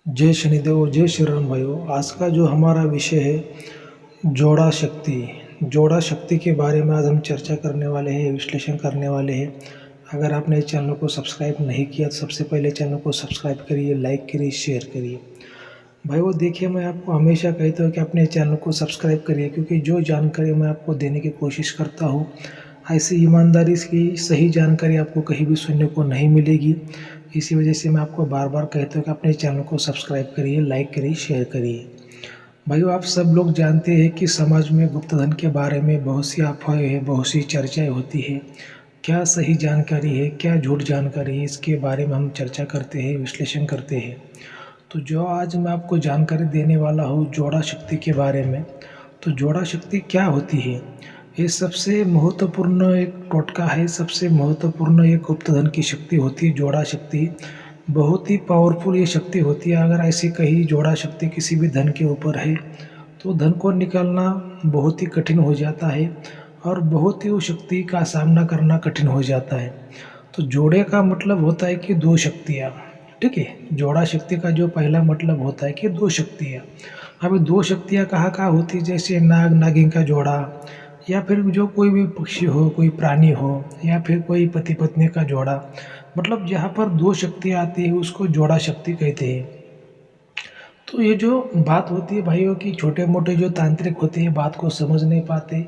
जय शनिदेव और जय श्री राम भाइयों। आज का जो हमारा विषय है जोड़ा शक्ति। जोड़ा शक्ति के बारे में आज हम चर्चा करने वाले हैं, विश्लेषण करने वाले हैं। अगर आपने इस चैनल को सब्सक्राइब नहीं किया तो सबसे पहले चैनल को सब्सक्राइब करिए, लाइक करिए, शेयर करिए। भाइयों देखिए, मैं आपको हमेशा कहता हूँ कि अपने चैनल को सब्सक्राइब करिए, क्योंकि जो जानकारी मैं आपको देने की कोशिश करता हूँ ऐसी ईमानदारी की सही जानकारी आपको कहीं भी सुनने को नहीं मिलेगी। इसी वजह से मैं आपको बार बार कहता हूँ कि अपने चैनल को सब्सक्राइब करिए, लाइक करिए, शेयर करिए। भाइयों आप सब लोग जानते हैं कि समाज में गुप्त धन के बारे में बहुत सी अफवाहें हैं, बहुत सी चर्चाएं होती है। क्या सही जानकारी है, क्या झूठ जानकारी है, इसके बारे में हम चर्चा करते हैं, विश्लेषण करते हैं। तो जो आज मैं आपको जानकारी देने वाला हूँ जोड़ा शक्ति के बारे में। तो जोड़ा शक्ति क्या होती है? ये सबसे महत्वपूर्ण एक टोटका है, सबसे महत्वपूर्ण एक गुप्त धन की शक्ति होती है जोड़ा शक्ति। बहुत ही पावरफुल ये शक्ति होती है। अगर ऐसी कहीं जोड़ा शक्ति किसी भी धन के ऊपर है तो धन को निकालना बहुत ही कठिन हो जाता है और बहुत ही उस शक्ति का सामना करना कठिन हो जाता है। तो जोड़े का मतलब होता है कि दो शक्तियाँ, ठीक है। जोड़ा शक्ति का जो पहला मतलब होता है कि दो शक्तियाँ। अब दो शक्तियाँ कहाँ कहाँ होती है? जैसे नाग नागिन का जोड़ा, या फिर जो कोई भी पक्षी हो, कोई प्राणी हो, या फिर कोई पति पत्नी का जोड़ा। मतलब जहाँ पर दो शक्तियाँ आती है उसको जोड़ा शक्ति कहते हैं। तो ये जो बात होती है भाइयों की, छोटे मोटे जो तांत्रिक होते हैं बात को समझ नहीं पाते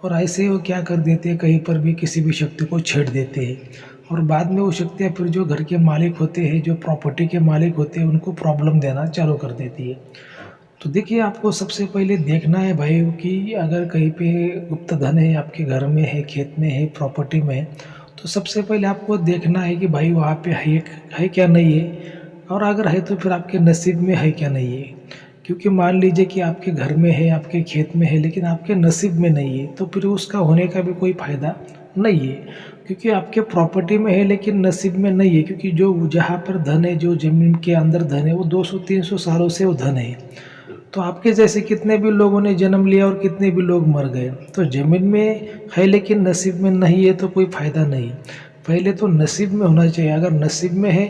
और ऐसे वो क्या कर देते हैं, कहीं पर भी किसी भी शक्ति को छेड़ देते हैं और बाद में वो शक्तियाँ फिर जो घर के मालिक होते हैं, जो प्रॉपर्टी के मालिक होते हैं, उनको प्रॉब्लम देना चालू कर देती है। तो देखिए, आपको सबसे पहले देखना है भाई कि अगर कहीं पे गुप्त धन है, आपके घर में है, खेत में है, प्रॉपर्टी में है, तो सबसे पहले आपको देखना है कि भाई वहाँ पे है क्या नहीं है, और अगर है तो फिर आपके नसीब में है क्या नहीं है। क्योंकि मान लीजिए कि आपके घर में है, आपके खेत में है, लेकिन आपके नसीब में नहीं है, तो फिर उसका होने का भी कोई फ़ायदा नहीं है। क्योंकि आपके प्रॉपर्टी में है लेकिन नसीब में नहीं है, क्योंकि जो जहाँ पर धन है, जो ज़मीन के अंदर धन है, वो 200-300 सालों से वो धन है। तो आपके जैसे कितने भी लोगों ने जन्म लिया और कितने भी लोग मर गए। तो ज़मीन में है लेकिन नसीब में नहीं है तो कोई फ़ायदा नहीं। पहले तो नसीब में होना चाहिए। अगर नसीब में है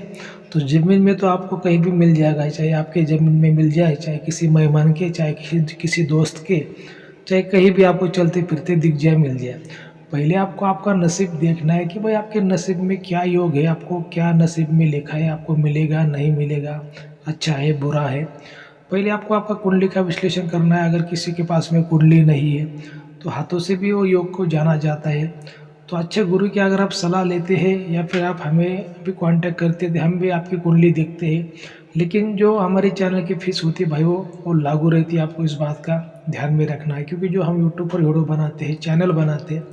तो ज़मीन में तो आपको कहीं भी मिल जाएगा, चाहे आपके ज़मीन में मिल जाए, चाहे किसी मेहमान के, चाहे किसी दोस्त के, चाहे कहीं भी आपको चलते फिरते दिख जाए, मिल जाए। पहले आपको आपका नसीब देखना है कि भाई आपके नसीब में क्या योग है, आपको क्या नसीब में लिखा है, आपको मिलेगा नहीं मिलेगा, अच्छा है बुरा है। पहले आपको आपका कुंडली का विश्लेषण करना है। अगर किसी के पास में कुंडली नहीं है तो हाथों से भी वो योग को जाना जाता है। तो अच्छे गुरु की अगर आप सलाह लेते हैं या फिर आप हमें भी कांटेक्ट करते थे, हम भी आपकी कुंडली देखते हैं। लेकिन जो हमारे चैनल की फीस होती है भाई वो लागू रहती है। आपको इस बात का ध्यान में रखना है, क्योंकि जो हम यूट्यूब पर वीडियो बनाते हैं, चैनल बनाते हैं,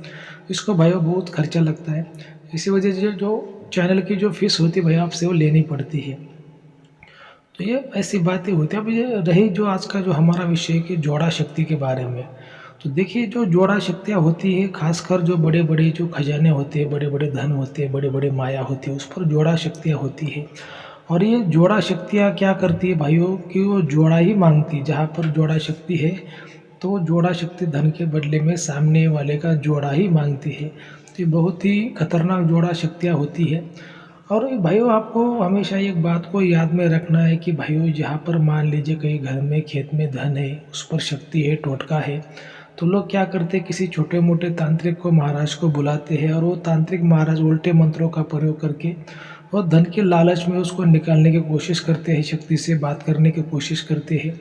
इसको भाई बहुत खर्चा लगता है। इसी वजह से जो चैनल की जो फीस होती है भाई आपसे वो लेनी पड़ती है। तो ये ऐसी बातें होती हैं। अब ये रही जो आज का जो हमारा विषय है कि जोड़ा शक्ति के बारे में। तो देखिए, जो जोड़ा शक्तियाँ होती है, खासकर जो बड़े बड़े जो खजाने होते हैं, बड़े बड़े धन होते हैं, बड़े बड़े माया होती है, उस पर जोड़ा शक्तियाँ होती है। और ये जोड़ा शक्तियाँ क्या करती है भाइयों कि वो जोड़ा ही मांगती है। जहाँ पर जोड़ा शक्ति है तो जोड़ा शक्ति धन के बदले में सामने वाले का जोड़ा ही मांगती है। तो ये बहुत ही खतरनाक जोड़ा शक्तियाँ होती है। और भाइयों आपको हमेशा एक बात को याद में रखना है कि भाइयों, जहाँ पर मान लीजिए कहीं घर में खेत में धन है, उस पर शक्ति है, टोटका है, तो लोग क्या करते हैं, किसी छोटे मोटे तांत्रिक को, महाराज को बुलाते हैं और वो तांत्रिक महाराज उल्टे मंत्रों का प्रयोग करके और धन के लालच में उसको निकालने की कोशिश करते हैं, शक्ति से बात करने की कोशिश करते हैं।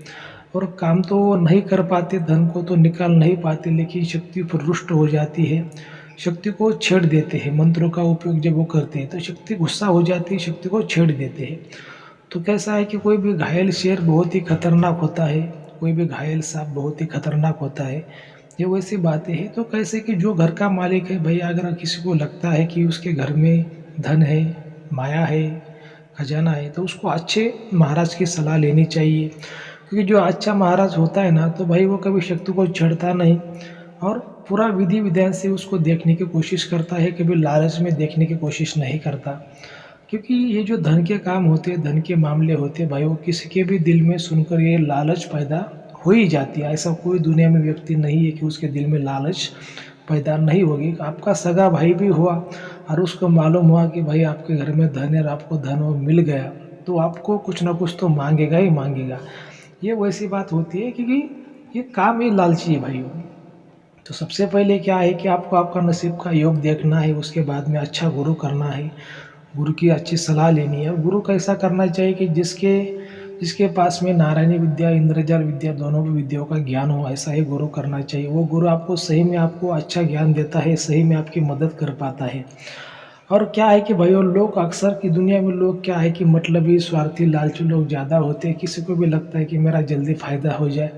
और काम तो वो नहीं कर पाते, धन को तो निकाल नहीं पाते, लेकिन शक्ति पर रुष्ट हो जाती है, शक्ति को छेड़ देते हैं। मंत्रों का उपयोग जब वो करते हैं तो शक्ति गुस्सा हो जाती है, शक्ति को छेड़ देते हैं। तो कैसा है कि कोई भी घायल शेर बहुत ही खतरनाक होता है, कोई भी घायल सांप बहुत ही खतरनाक होता है। ये वैसी बातें हैं। तो कैसे कि जो घर का मालिक है भैया, अगर किसी को लगता है कि उसके घर में धन है, माया है, खजाना है, तो उसको अच्छे महाराज की सलाह लेनी चाहिए। क्योंकि जो अच्छा महाराज होता है ना, तो भाई वो कभी शक्ति को छेड़ता नहीं और पूरा विधि विधान से उसको देखने की कोशिश करता है, कभी लालच में देखने की कोशिश नहीं करता। क्योंकि ये जो धन के काम होते हैं, धन के मामले होते हैं भाई, वो किसी के भी दिल में सुनकर ये लालच पैदा हो ही जाती है। ऐसा कोई दुनिया में व्यक्ति नहीं है कि उसके दिल में लालच पैदा नहीं होगी। आपका सगा भाई भी हुआ और उसको मालूम हुआ कि भाई आपके घर में धन है और आपको धन वो मिल गया, तो आपको कुछ ना कुछ तो मांगेगा ही मांगेगा। ये वैसी बात होती है क्योंकि ये काम ही लालची है भाइयों। तो सबसे पहले क्या है कि आपको आपका नसीब का योग देखना है, उसके बाद में अच्छा गुरु करना है, गुरु की अच्छी सलाह लेनी है। गुरु को ऐसा करना चाहिए कि जिसके जिसके पास में नारायणी विद्या इंद्रजाल विद्या दोनों भी विद्याओं का ज्ञान हो, ऐसा ही गुरु करना चाहिए। वो गुरु आपको सही में आपको अच्छा ज्ञान देता है, सही में आपकी मदद कर पाता है। और क्या है कि भाइयों लोग अक्सर की दुनिया में लोग क्या है कि मतलबी स्वार्थी लालची लोग ज़्यादा होते हैं। किसी को भी लगता है कि मेरा जल्दी फ़ायदा हो जाए।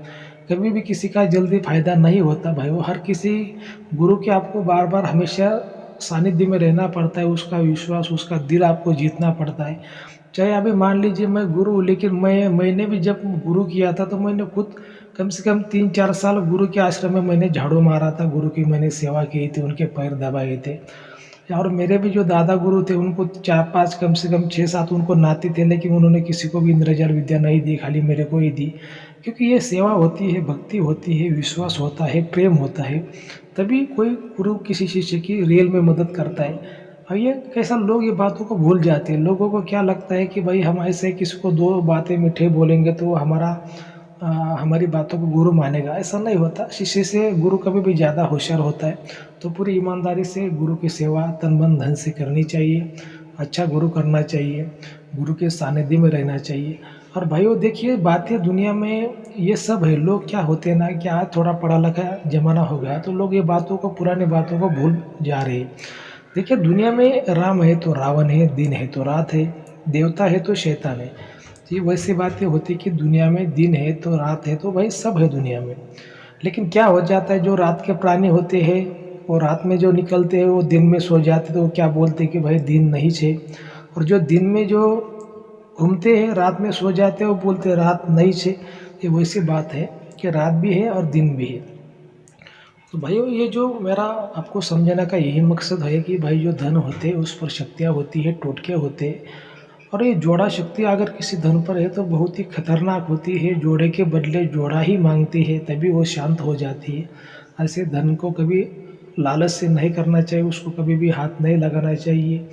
कभी भी किसी का जल्दी फ़ायदा नहीं होता भाइयों। हर किसी गुरु के आपको बार बार हमेशा सानिध्य में रहना पड़ता है, उसका विश्वास उसका दिल आपको जीतना पड़ता है। चाहे अभी मान लीजिए मैं गुरु हूँ, लेकिन मैंने भी जब गुरु किया था तो मैंने खुद कम से कम 3-4 साल गुरु के आश्रम में मैंने झाड़ू मारा था, गुरु की मैंने सेवा की थी, उनके पैर दबाए थे। और मेरे भी जो दादा गुरु थे उनको 4-5 कम से कम 6-7 उनको नाती थे, लेकिन उन्होंने किसी को भी इंद्रजाल विद्या नहीं दी, खाली मेरे को ही दी। क्योंकि ये सेवा होती है, भक्ति होती है, विश्वास होता है, प्रेम होता है, तभी कोई गुरु किसी शिष्य की रियल में मदद करता है। और ये कैसा लोग ये बातों को भूल जाते हैं। लोगों को क्या लगता है कि भाई हम ऐसे किसी को 2 बातें मीठे बोलेंगे तो हमारी बातों को गुरु मानेगा। ऐसा नहीं होता। शिष्य से गुरु कभी भी ज़्यादा होशियार होता है। तो पूरी ईमानदारी से गुरु की सेवा तन मन धन से करनी चाहिए, अच्छा गुरु करना चाहिए, गुरु के सानिध्य में रहना चाहिए। और भाइयों देखिए बातें दुनिया में ये सब है। लोग क्या होते हैं ना कि आज थोड़ा पढ़ा लिखा ज़माना हो गया तो लोग ये बातों को पुरानी बातों को भूल जा रहे हैं। देखिए दुनिया में राम है तो रावण है, दिन है तो रात है, देवता है तो शैतान है। ये वैसी बातें होती कि दुनिया में दिन है तो रात है, तो भाई सब है दुनिया में। लेकिन क्या हो जाता है जो रात के प्राणी होते हैं वो रात में जो निकलते हैं वो दिन में सो जाते, तो वो क्या बोलते हैं कि भाई दिन नहीं छे। और जो दिन में जो घूमते हैं रात में सो जाते हैं वो बोलते हैं रात नहीं छे। ये वैसी बात है कि रात भी है और दिन भी है। तो भाइयों ये जो मेरा आपको समझाने का यही मकसद है कि भाई जो धन होते हैं उस पर शक्तियाँ होती है, टोटके होते हैं। और ये जोड़ा शक्ति अगर किसी धन पर है तो बहुत ही खतरनाक होती है। जोड़े के बदले जोड़ा ही मांगती है, तभी वो शांत हो जाती है। ऐसे धन को कभी लालच से नहीं करना चाहिए, उसको कभी भी हाथ नहीं लगाना चाहिए।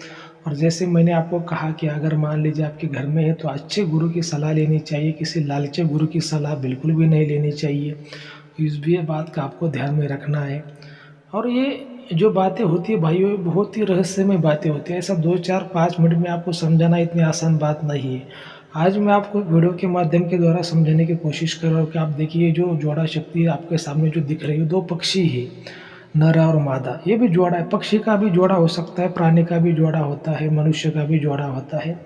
और जैसे मैंने आपको कहा कि अगर मान लीजिए आपके घर में है तो अच्छे गुरु की सलाह लेनी चाहिए, किसी लालची गुरु की सलाह बिल्कुल भी नहीं लेनी चाहिए। इस भी बात का आपको ध्यान में रखना है। और ये जो बातें होती है भाइयों बहुत ही रहस्यमय बातें होती है। ऐसा 2-4-5 मिनट में आपको समझाना इतनी आसान बात नहीं है। आज मैं आपको वीडियो के माध्यम के द्वारा समझाने की कोशिश कर रहा हूँ कि आप देखिए जो जोड़ा शक्ति आपके सामने जो दिख रही है, 2 पक्षी है, नर और मादा। ये भी जोड़ा है, पक्षी का भी जोड़ा हो सकता है, प्राणी का भी जोड़ा होता है, मनुष्य का भी जोड़ा होता है।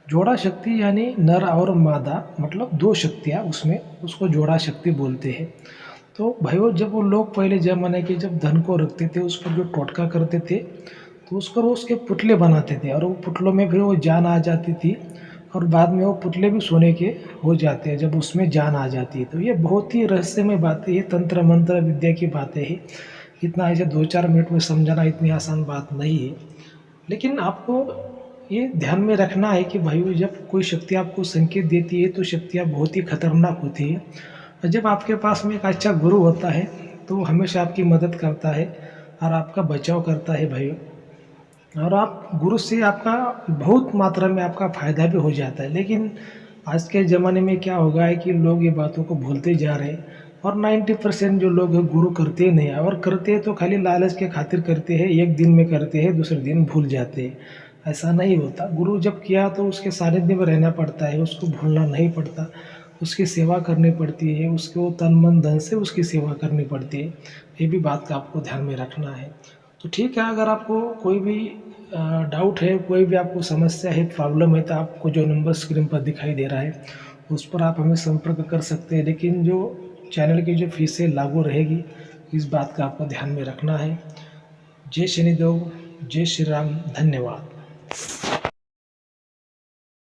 जोड़ा शक्ति यानी नर और मादा मतलब 2 शक्तियाँ उसमें, उसको जोड़ा शक्ति बोलते हैं। तो भाइयों जब वो लोग पहले ज़माने के जब धन को रखते थे उस पर जो टोटका करते थे तो उस पर वो उसके पुतले बनाते थे, और वो पुतलों में फिर वो जान आ जाती थी। और बाद में वो पुतले भी सोने के हो जाते हैं जब उसमें जान आ जाती है। तो ये बहुत ही रहस्यमय बातें, ये तंत्र मंत्र विद्या की बातें हैं। इतना ऐसे 2-4 मिनट में समझाना इतनी आसान बात नहीं है। लेकिन आपको ये ध्यान में रखना है कि भाइयों जब कोई शक्ति आपको संकेत देती है तो शक्तियाँ बहुत ही खतरनाक होती है। और जब आपके पास में एक अच्छा गुरु होता है तो वो हमेशा आपकी मदद करता है और आपका बचाव करता है भाइयों। और आप गुरु से आपका बहुत मात्रा में आपका फ़ायदा भी हो जाता है। लेकिन आज के ज़माने में क्या हो गया है कि लोग ये बातों को भूलते जा रहे हैं। और 90% जो लोग हैं गुरु करते ही नहीं है, और करते हैं तो खाली लालच के खातिर करते हैं। एक दिन में करते हैं, दूसरे दिन भूल जाते हैं। ऐसा नहीं होता। गुरु जब किया तो उसके सानिध्य में रहना पड़ता है, उसको भूलना नहीं पड़ता, उसकी सेवा करनी पड़ती है, उसको तन मन धन से उसकी सेवा करनी पड़ती है। ये भी बात का आपको ध्यान में रखना है। तो ठीक है, अगर आपको कोई भी डाउट है, कोई भी आपको समस्या है, प्रॉब्लम है, तो आपको जो नंबर स्क्रीन पर दिखाई दे रहा है उस पर आप हमें संपर्क कर सकते हैं। लेकिन जो चैनल की जो फीसें लागू रहेगी इस बात का आपको ध्यान में रखना है। जय शनिदेव, जय श्री राम, धन्यवाद।